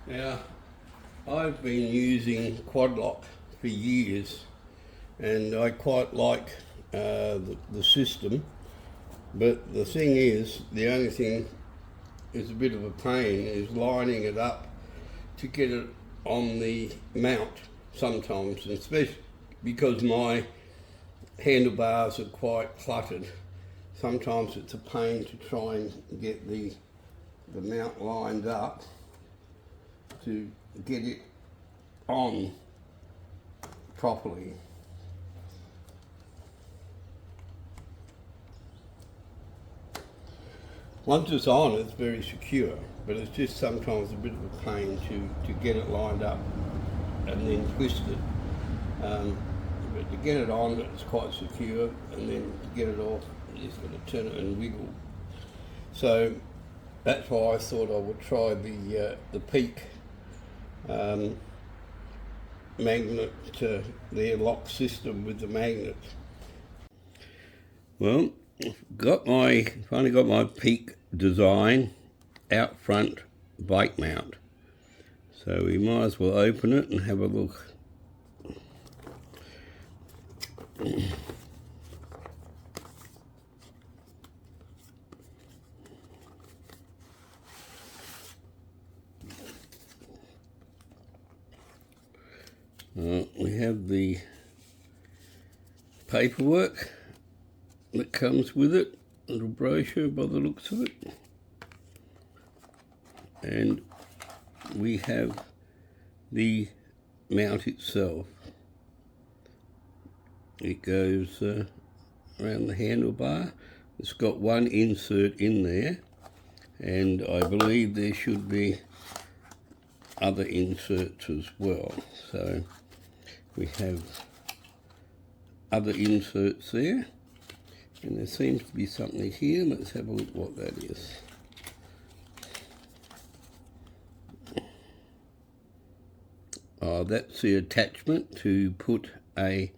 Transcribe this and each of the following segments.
Now, I've been using Quadlock for years and I quite like the system, but the thing is, the only thing is a bit of a pain is lining it up to get it on the mount sometimes, and especially because my handlebars are quite cluttered. Sometimes it's a pain to try and get the mount lined up to get it on properly. Once it's on, it's very secure, but it's just sometimes a bit of a pain to get it lined up and then twist it. But to get it on, it's quite secure, and then to get it off, you just got to turn it and wiggle. So that's why I thought I would try the Peak magnet, their lock system with the magnet. Well, finally got my Peak design out front bike mount. So we might as well open it and have a look. We have the paperwork that comes with it, a little brochure by the looks of it, and we have the mount itself. It goes around the handlebar. It's got one insert in there, and I believe there should be other inserts as well. So we have other inserts there, and there seems to be something here. Let's have a look what that is. That's the attachment to put a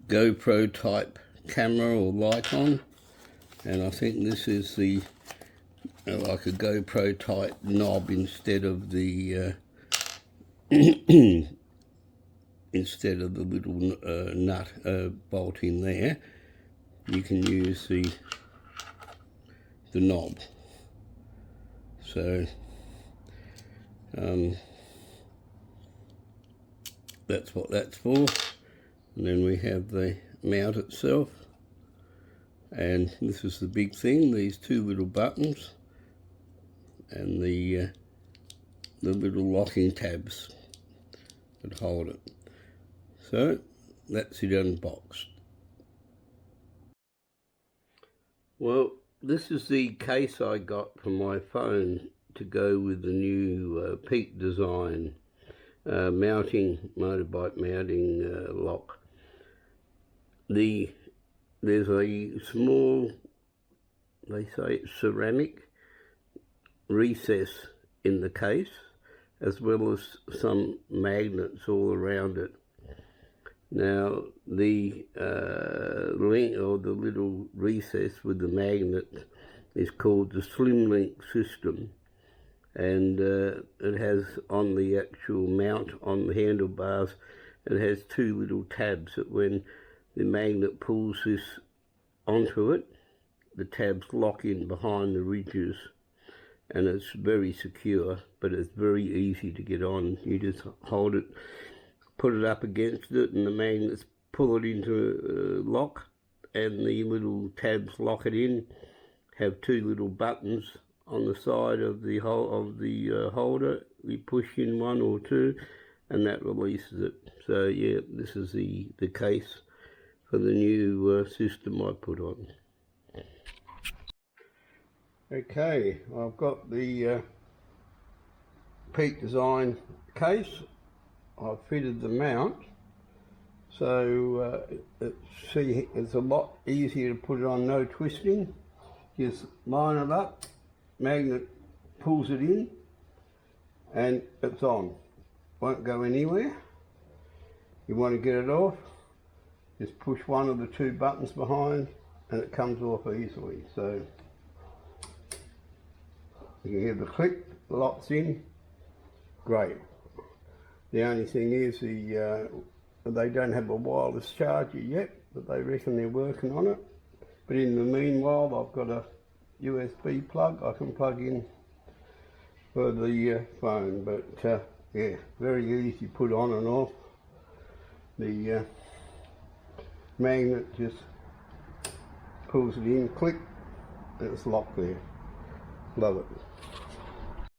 GoPro type camera or light on, and I think this is the like a GoPro type knob instead of the little nut bolt in there. You can use the knob. So that's what that's for. And then we have the mount itself, and this is the big thing, these two little buttons and the little locking tabs that hold it. So that's it unboxed. Well, this is the case I got for my phone to go with the new Peak design motorbike mounting lock. There's a small, they say it's ceramic recess in the case, as well as some magnets all around it. Now the link, or the little recess with the magnet, is called the Slim Link system, and it has on the actual mount on the handlebars, it has two little tabs that when the magnet pulls this onto it, the tabs lock in behind the ridges, and it's very secure, but it's very easy to get on. You just hold it, put it up against it, and the magnets pull it into lock, and the little tabs lock it in. Have two little buttons on the side of the holder. We push in one or two, and that releases it. So yeah, this is the case for the new system I put on. Okay, I've got the Peak design case. I've fitted the mount, so it's a lot easier to put it on, no twisting. Just line it up, magnet pulls it in, and it's on. Won't go anywhere. You want to get it off, just push one of the two buttons behind and it comes off easily. So you can hear the click, locks in, great. The only thing is they don't have a wireless charger yet, but they reckon they're working on it. But in the meanwhile, I've got a USB plug I can plug in for the phone. But yeah, very easy to put on and off. The magnet just pulls it in, click, and it's locked there. Love it.